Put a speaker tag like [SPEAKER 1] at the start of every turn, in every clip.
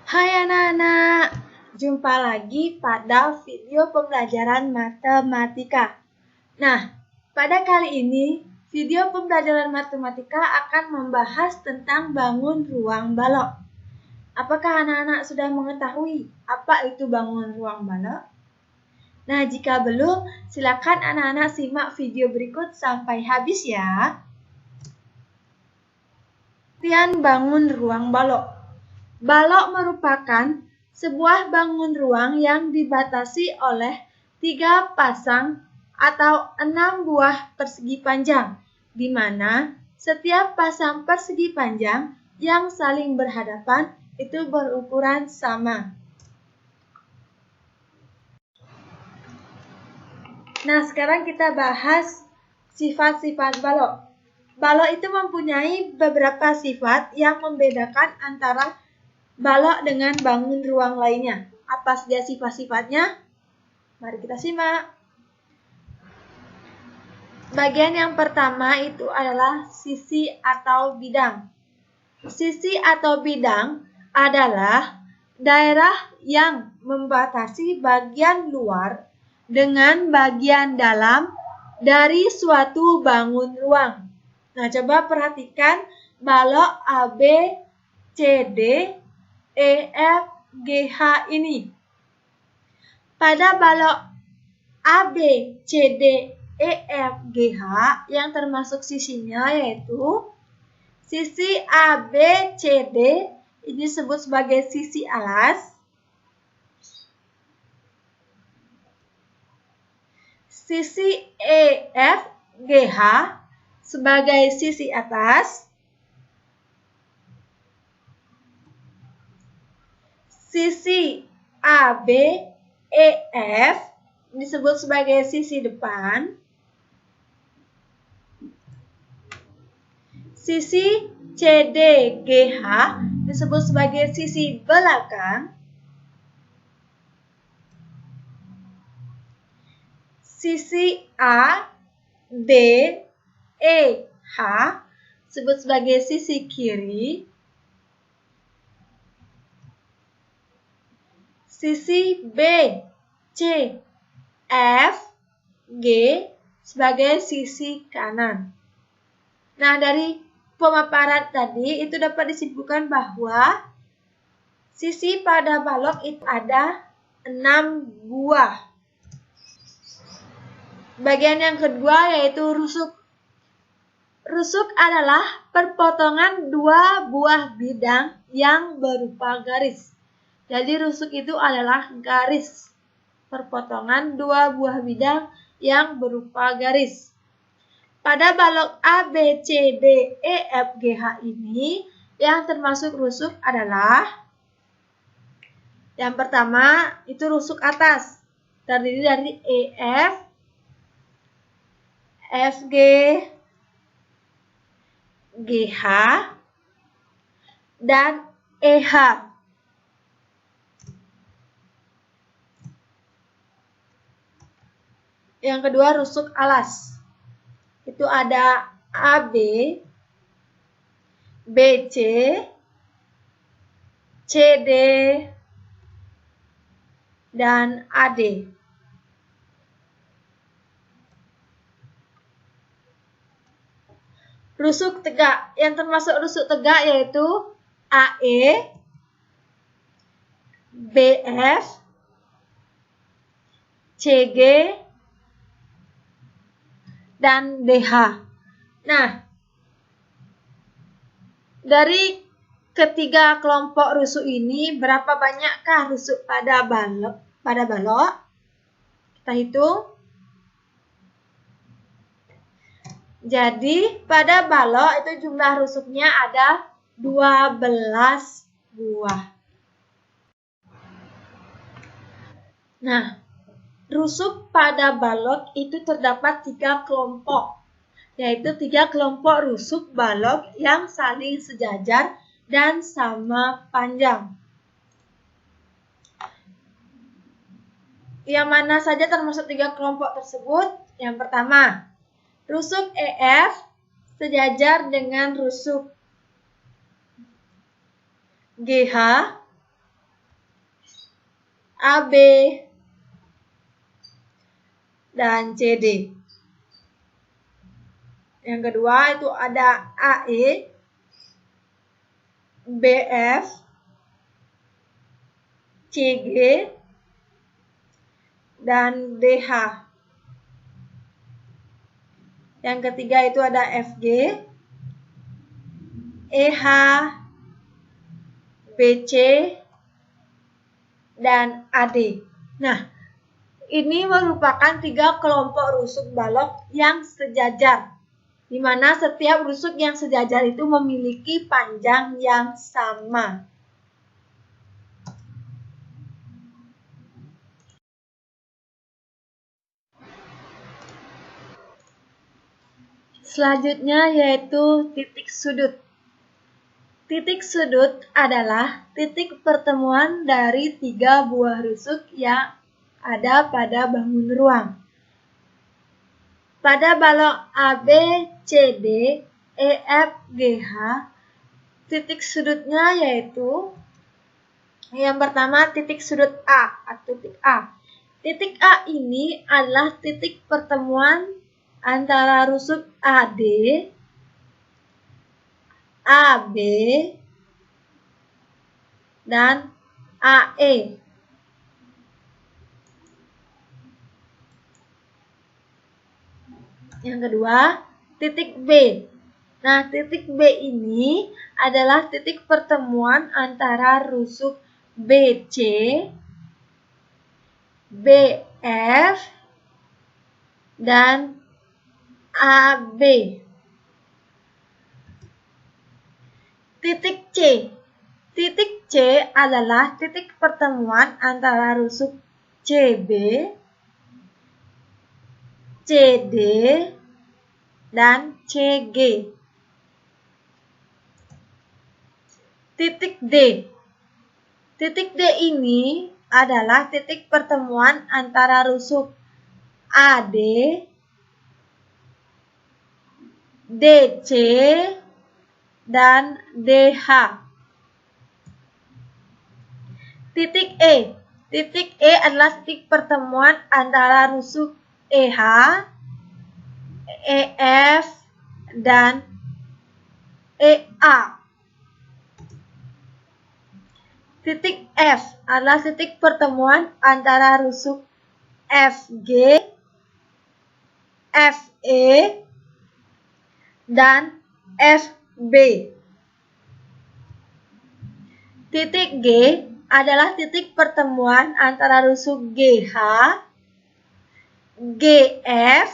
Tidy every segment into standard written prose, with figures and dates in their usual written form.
[SPEAKER 1] Hai anak-anak, jumpa lagi pada video pembelajaran matematika. Nah, pada kali ini video pembelajaran matematika akan membahas tentang bangun ruang balok. Apakah anak-anak sudah mengetahui apa itu bangun ruang balok? Nah, jika belum, silakan anak-anak simak video berikut sampai habis ya. Latihan bangun ruang balok. Balok merupakan sebuah bangun ruang yang dibatasi oleh 3 pasang atau 6 buah persegi panjang, di mana setiap pasang persegi panjang yang saling berhadapan itu berukuran sama. Nah, sekarang kita bahas sifat-sifat balok. Balok itu mempunyai beberapa sifat yang membedakan antara balok dengan bangun ruang lainnya. Apa saja sifat-sifatnya? Mari kita simak. Bagian yang pertama itu adalah sisi atau bidang. Sisi atau bidang adalah daerah yang membatasi bagian luar dengan bagian dalam dari suatu bangun ruang. Nah, coba perhatikan balok AB, CD, EF, GH ini. Pada balok AB, CD, EF, GH yang termasuk sisinya yaitu sisi AB, CD ini disebut sebagai sisi alas. Sisi EF, GH sebagai sisi atas. Sisi AB, EF disebut sebagai sisi depan. Sisi CD, GH disebut sebagai sisi belakang. Sisi A, D, E, H disebut sebagai sisi kiri. Sisi B, C, F, G sebagai sisi kanan. Nah, dari pemaparan tadi itu dapat disimpulkan bahwa sisi pada balok itu ada 6 buah. Bagian yang kedua yaitu rusuk. Rusuk adalah perpotongan 2 buah bidang yang berupa garis. Jadi rusuk itu adalah garis. Perpotongan 2 buah bidang yang berupa garis. Pada balok A, B, C, D, E, F, G, H ini yang termasuk rusuk adalah yang pertama itu rusuk atas. Terdiri dari EF, FG, GH, dan EH. Yang kedua rusuk alas. Itu ada AB, BC, CD, dan AD. Rusuk tegak. Yang termasuk rusuk tegak yaitu AE, BF, CG, dan DH. Nah, dari ketiga kelompok rusuk ini, berapa banyakkah rusuk pada balok? Kita hitung. Jadi, pada balok itu jumlah rusuknya ada 12 buah. Nah, rusuk pada balok itu terdapat 3 kelompok, yaitu 3 kelompok rusuk balok yang saling sejajar dan sama panjang. Yang mana saja termasuk 3 kelompok tersebut? Yang pertama, rusuk EF sejajar dengan rusuk GH AB, dan CD. Yang kedua itu ada AE, BF, CG, dan DH. Yang ketiga itu ada FG, EH, BC, dan AD. Nah, ini merupakan 3 kelompok rusuk balok yang sejajar, di mana setiap rusuk yang sejajar itu memiliki panjang yang sama. Selanjutnya yaitu titik sudut. Titik sudut adalah titik pertemuan dari 3 buah rusuk yang ada pada bangun ruang. Pada balok AB, CD, EF, GH, titik sudutnya yaitu yang pertama titik sudut A atau titik A. Titik A ini adalah titik pertemuan antara rusuk AD, AB, dan AE. Yang kedua, titik B. Nah, titik B ini adalah titik pertemuan antara rusuk BC, BF, dan AB. Titik C. Titik C adalah titik pertemuan antara rusuk CB, CD, dan CG. Titik D. Titik D ini adalah titik pertemuan antara rusuk AD, DC, dan DH. Titik E. Titik E adalah titik pertemuan antara rusuk EH, EF, dan EA. Titik F adalah titik pertemuan antara rusuk FG, FE, dan FB. Titik G adalah titik pertemuan antara rusuk GH, GF,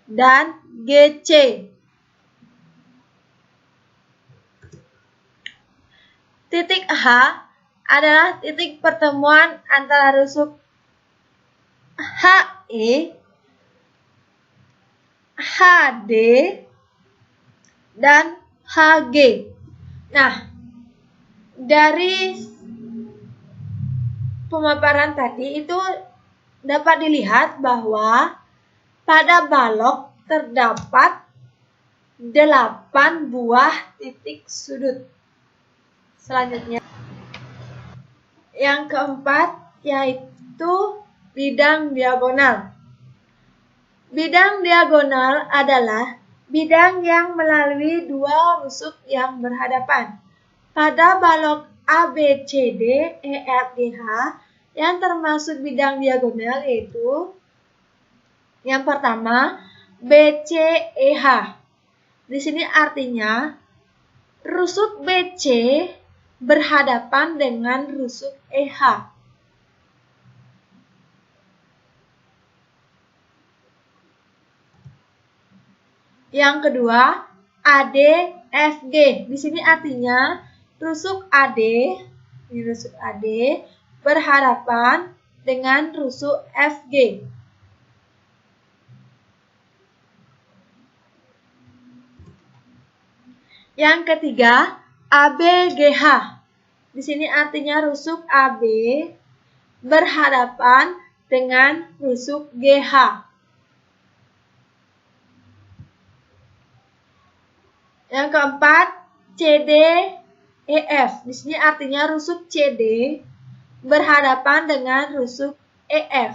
[SPEAKER 1] dan GC. Titik H adalah titik pertemuan antara rusuk HE, HD, dan HG. Nah, dari pemaparan tadi itu dapat dilihat bahwa pada balok terdapat 8 buah titik sudut. Selanjutnya, yang keempat yaitu bidang diagonal. Bidang diagonal adalah bidang yang melalui 2 rusuk yang berhadapan. Pada balok ABCD, EFGH yang termasuk bidang diagonal yaitu yang pertama BCEH. Di sini artinya rusuk BC berhadapan dengan rusuk EH. Yang kedua, ADFG. Di sini artinya rusuk AD, ini rusuk AD berhadapan dengan rusuk FG. Yang ketiga, ABGH. Di sini artinya rusuk AB berhadapan dengan rusuk GH. Yang keempat, CDEF. Di sini artinya rusuk CD berhadapan dengan rusuk EF.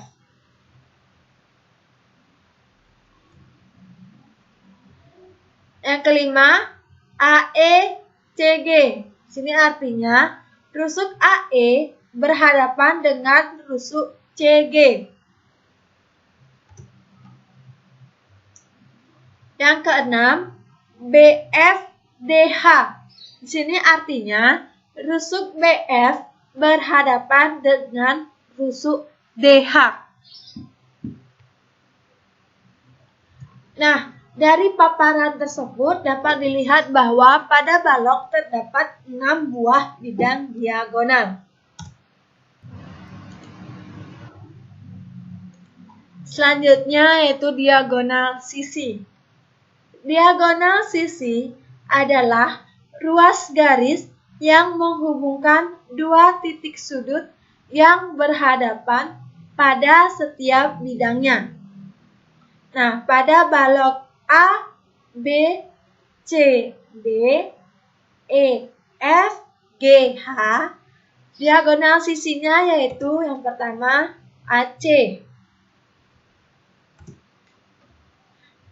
[SPEAKER 1] Yang kelima, AECG. Sini artinya rusuk AE berhadapan dengan rusuk CG. Yang keenam, BFDH. Di sini artinya rusuk BF berhadapan dengan rusuk DH. Nah, dari paparan tersebut dapat dilihat bahwa pada balok terdapat 6 buah bidang diagonal. Selanjutnya yaitu diagonal sisi. Diagonal sisi adalah ruas garis yang menghubungkan dua titik sudut yang berhadapan pada setiap bidangnya. Nah, pada balok A, B, C, D, E, F, G, H, diagonal sisinya yaitu yang pertama AC,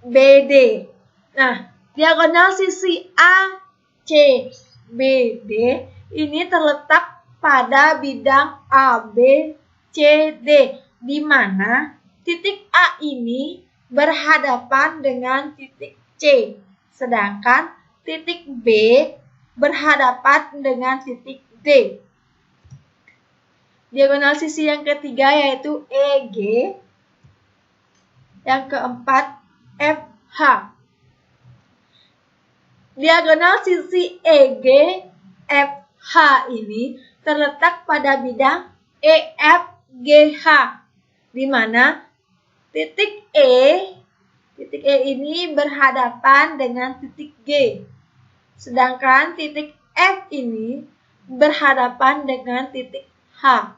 [SPEAKER 1] BD. Nah, diagonal sisi AC, BD ini terletak pada bidang AB, CD, di mana titik A ini berhadapan dengan titik C, sedangkan titik B berhadapan dengan titik D. Diagonal sisi yang ketiga yaitu EG, yang keempat FH. Diagonal sisi EG, FH ini terletak pada bidang EFGH, di mana titik E ini berhadapan dengan titik G, sedangkan titik F ini berhadapan dengan titik H.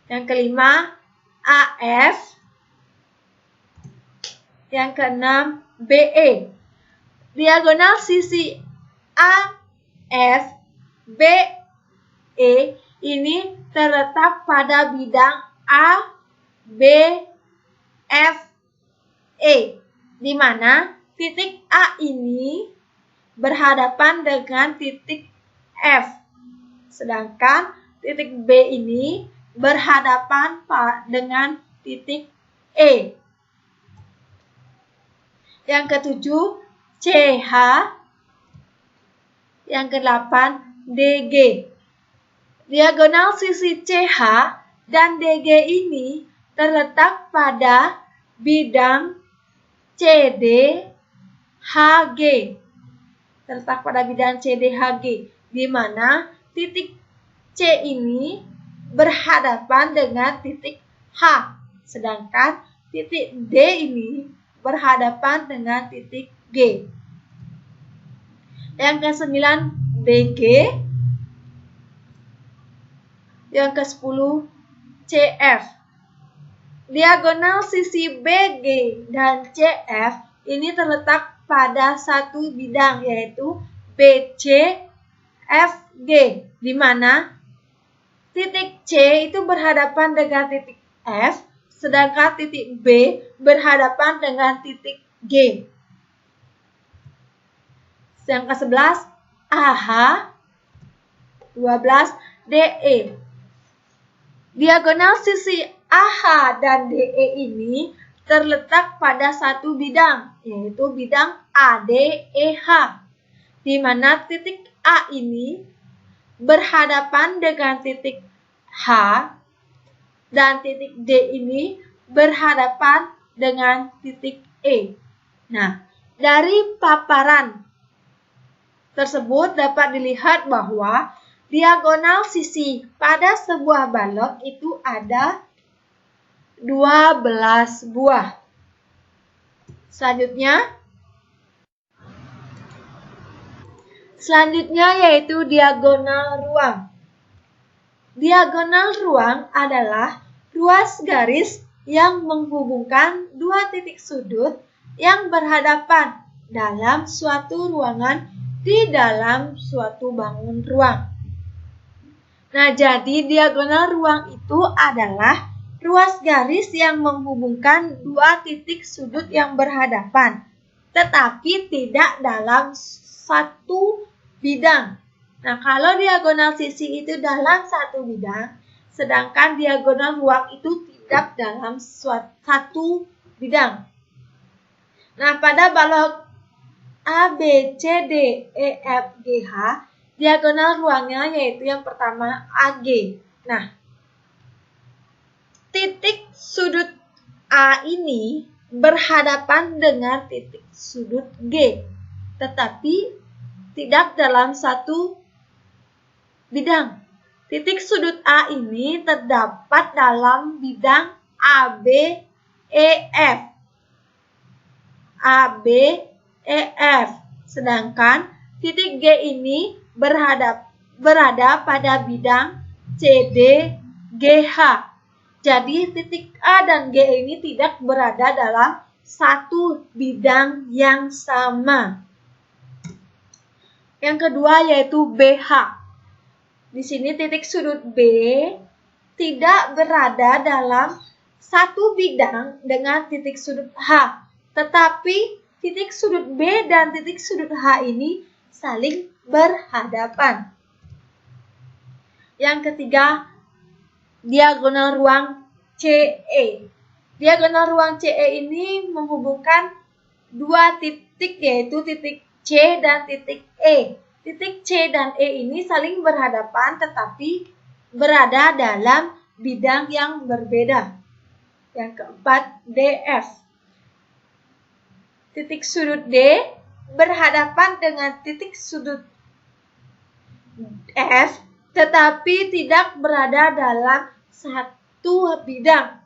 [SPEAKER 1] Yang kelima, AF. Yang keenam, BE. Diagonal sisi AF, BE ini terletak pada bidang A, B, F, E, di mana titik A ini berhadapan dengan titik F, sedangkan titik B ini berhadapan dengan titik E. Yang ketujuh, CH. Yang kedelapan, DG. Diagonal sisi CH dan DG ini terletak pada bidang CD, HG. Terletak pada bidang CD, HG, di mana titik C ini berhadapan dengan titik H, sedangkan titik D ini berhadapan dengan titik G. Yang ke-9, BG. Yang ke-10, CF. Diagonal sisi BG dan CF ini terletak pada satu bidang yaitu BC, FG, di mana titik C itu berhadapan dengan titik F, sedangkan titik B berhadapan dengan titik G. Yang ke-11, AH. 12, DE. Diagonal sisi AH dan DE ini terletak pada satu bidang, yaitu bidang ADEH, di mana titik A ini berhadapan dengan titik H dan titik D ini berhadapan dengan titik E. Nah, dari paparan tersebut dapat dilihat bahwa diagonal sisi pada sebuah balok itu ada 12 buah. Selanjutnya yaitu diagonal ruang. Diagonal ruang adalah ruas garis yang menghubungkan dua titik sudut yang berhadapan dalam suatu ruangan di dalam suatu bangun ruang. Nah, jadi diagonal ruang itu adalah ruas garis yang menghubungkan dua titik sudut yang berhadapan, tetapi tidak dalam satu bidang. Nah, kalau diagonal sisi itu dalam satu bidang, sedangkan diagonal ruang itu tidak dalam satu bidang. Nah, pada balok A, B, C, D, E, F, G, H, diagonal ruangnya yaitu yang pertama AG. Nah, titik sudut A ini berhadapan dengan titik sudut G, tetapi tidak dalam satu bidang. Titik sudut A ini terdapat dalam bidang AB, EF. AB, EF. Sedangkan titik G ini berada pada bidang CD, GH. Jadi titik A dan G ini tidak berada dalam satu bidang yang sama. Yang kedua yaitu BH. Di sini titik sudut B tidak berada dalam satu bidang dengan titik sudut H, tetapi titik sudut B dan titik sudut H ini saling berhadapan. Yang ketiga, diagonal ruang CE. Diagonal ruang CE ini menghubungkan dua titik yaitu titik C dan titik E. Titik C dan E ini saling berhadapan tetapi berada dalam bidang yang berbeda. Yang keempat, DF. Titik sudut D berhadapan dengan titik sudut F, tetapi tidak berada dalam satu bidang.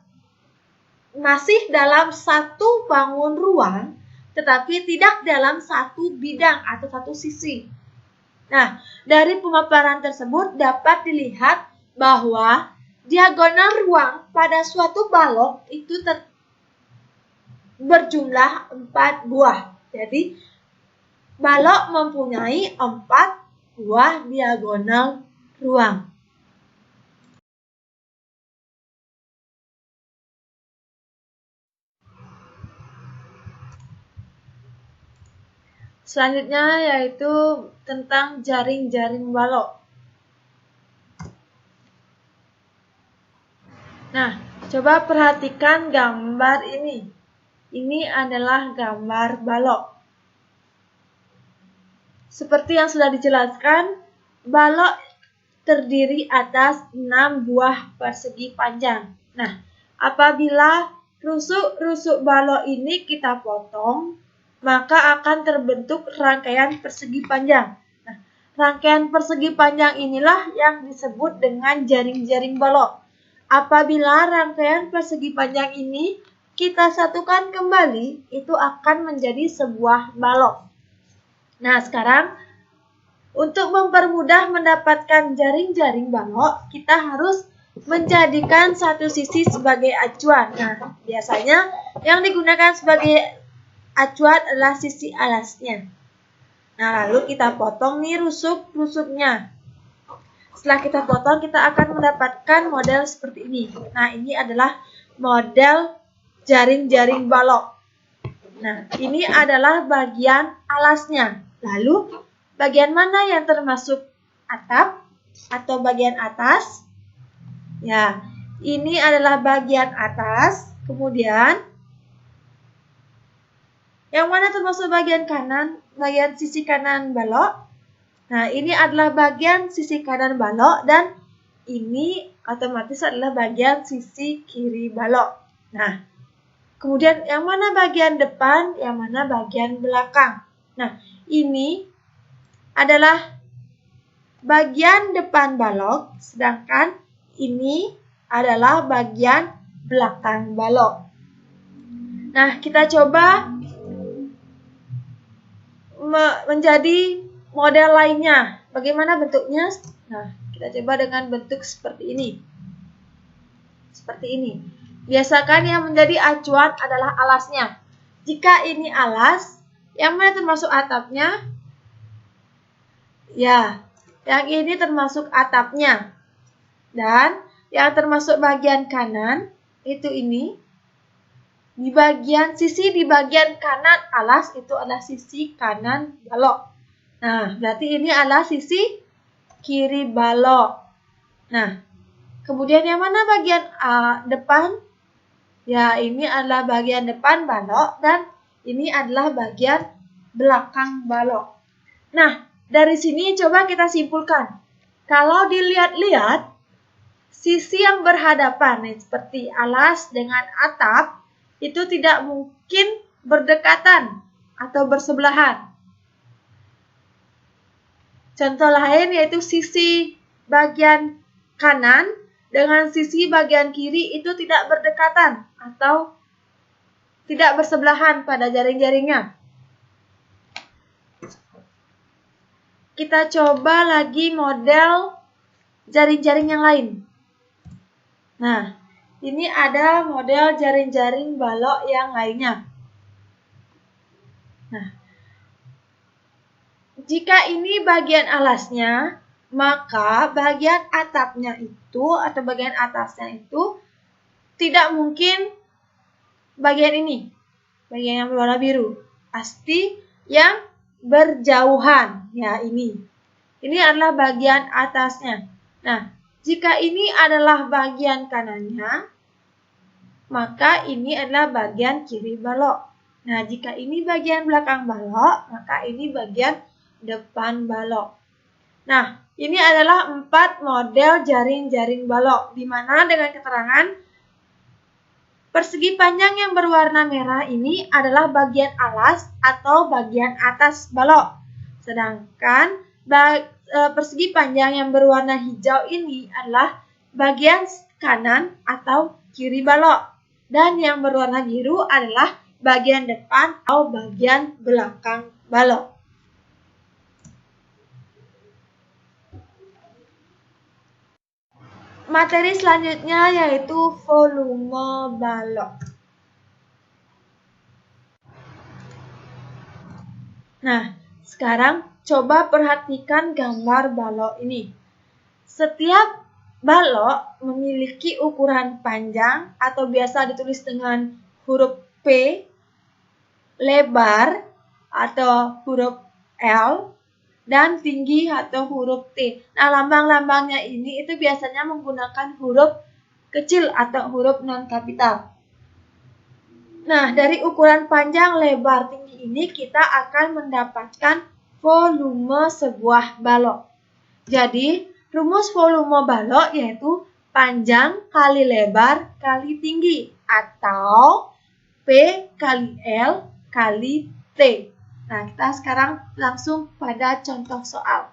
[SPEAKER 1] Masih dalam satu bangun ruang, tetapi tidak dalam satu bidang atau satu sisi. Nah, dari pemaparan tersebut dapat dilihat bahwa diagonal ruang pada suatu balok itu berjumlah 4 buah. Jadi, balok mempunyai 4 buah diagonal ruang. Selanjutnya yaitu tentang jaring-jaring balok. Nah, coba perhatikan gambar ini. Ini adalah gambar balok. Seperti yang sudah dijelaskan, balok terdiri atas 6 buah persegi panjang. Nah, apabila rusuk-rusuk balok ini kita potong, maka akan terbentuk rangkaian persegi panjang. Nah, rangkaian persegi panjang inilah yang disebut dengan jaring-jaring balok. Apabila rangkaian persegi panjang ini kita satukan kembali, itu akan menjadi sebuah balok. Nah, sekarang untuk mempermudah mendapatkan jaring-jaring balok, kita harus menjadikan satu sisi sebagai acuan. Nah, biasanya yang digunakan sebagai acuan adalah sisi alasnya. Nah, lalu kita potong nih rusuk-rusuknya. Setelah kita potong, kita akan mendapatkan model seperti ini. Nah, ini adalah model jaring-jaring balok. Nah, ini adalah bagian alasnya. Lalu, bagian mana yang termasuk atap atau bagian atas? Ya, ini adalah bagian atas. Kemudian, yang mana termasuk bagian kanan? Bagian sisi kanan balok. Nah, ini adalah bagian sisi kanan balok dan ini otomatis adalah bagian sisi kiri balok. Nah, kemudian yang mana bagian depan, yang mana bagian belakang. Nah, ini adalah bagian depan balok, sedangkan ini adalah bagian belakang balok. Nah, kita coba menjadi model lainnya. Bagaimana bentuknya? Nah, kita coba dengan bentuk seperti ini. Seperti ini. Biasakan yang menjadi acuan adalah alasnya. Jika ini alas, yang mana termasuk atapnya? Ya, yang ini termasuk atapnya. Dan yang termasuk bagian kanan itu ini. Sisi di bagian kanan alas itu adalah sisi kanan balok. Nah, berarti ini adalah sisi kiri balok. Nah, kemudian yang mana bagian depan? Ya, ini adalah bagian depan balok dan ini adalah bagian belakang balok. Nah, dari sini coba kita simpulkan. Kalau dilihat-lihat, sisi yang berhadapan seperti alas dengan atap itu tidak mungkin berdekatan atau bersebelahan. Contoh lain yaitu sisi bagian kanan dengan sisi bagian kiri itu tidak berdekatan atau tidak bersebelahan pada jaring-jaringnya. Kita coba lagi model jaring-jaring yang lain. Nah, ini ada model jaring-jaring balok yang lainnya. Nah, jika ini bagian alasnya, maka bagian atapnya itu atau bagian atasnya itu tidak mungkin bagian ini, bagian yang berwarna biru. Pasti yang berjauhan, ya ini. Ini adalah bagian atasnya. Nah, jika ini adalah bagian kanannya, maka ini adalah bagian kiri balok. Nah, jika ini bagian belakang balok, maka ini bagian depan balok. Nah, ini adalah 4 model jaring-jaring balok, di mana dengan keterangan persegi panjang yang berwarna merah ini adalah bagian alas atau bagian atas balok. Sedangkan persegi panjang yang berwarna hijau ini adalah bagian kanan atau kiri balok. Dan yang berwarna biru adalah bagian depan atau bagian belakang balok. Materi selanjutnya yaitu volume balok. Nah, sekarang coba perhatikan gambar balok ini. Setiap balok memiliki ukuran panjang atau biasa ditulis dengan huruf P, lebar atau huruf L, dan tinggi atau huruf T. Nah, lambang-lambangnya ini itu biasanya menggunakan huruf kecil atau huruf non-kapital. Nah, dari ukuran panjang, lebar, tinggi ini kita akan mendapatkan volume sebuah balok. Jadi, rumus volume balok yaitu panjang kali lebar kali tinggi atau P kali L kali T. Nah, kita sekarang langsung pada contoh soal.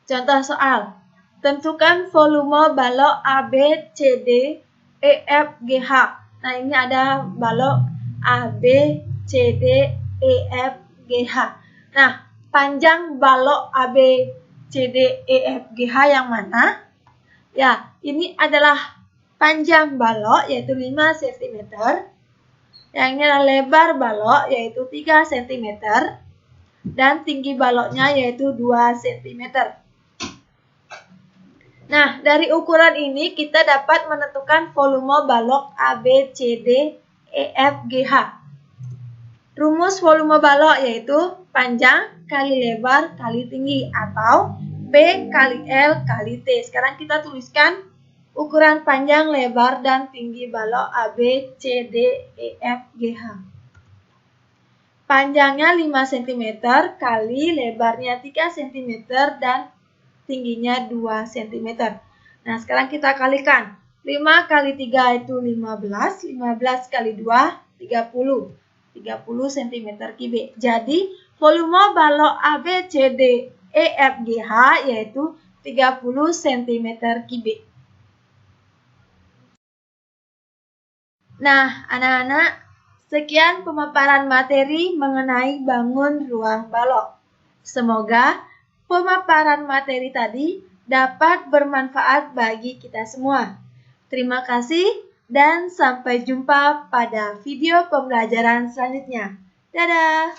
[SPEAKER 1] Contoh soal. Tentukan volume balok A, B, C, D, E, F, G, H. Nah, ini ada balok A, B, C, D, E, F, G, H. Nah, panjang balok AB, CD, EF, GH yang mana? Ya, ini adalah panjang balok yaitu 5 cm. Yang ini adalah lebar balok yaitu 3 cm. Dan tinggi baloknya yaitu 2 cm. Nah, dari ukuran ini kita dapat menentukan volume balok AB, CD, EF, GH. Rumus volume balok yaitu panjang kali lebar kali tinggi atau P kali L kali T. Sekarang kita tuliskan ukuran panjang, lebar, dan tinggi balok AB, CD, EF, GH. Panjangnya 5 cm kali lebarnya 3 cm dan tingginya 2 cm. Nah, sekarang kita kalikan. 5 kali 3 itu 15, 15 kali 2, 30. 30 cm3. Jadi, volume balok AB, CD, EF, GH yaitu 30 cm3. Nah, anak-anak, sekian pemaparan materi mengenai bangun ruang balok. Semoga pemaparan materi tadi dapat bermanfaat bagi kita semua. Terima kasih. Dan sampai jumpa pada video pembelajaran selanjutnya. Dadah!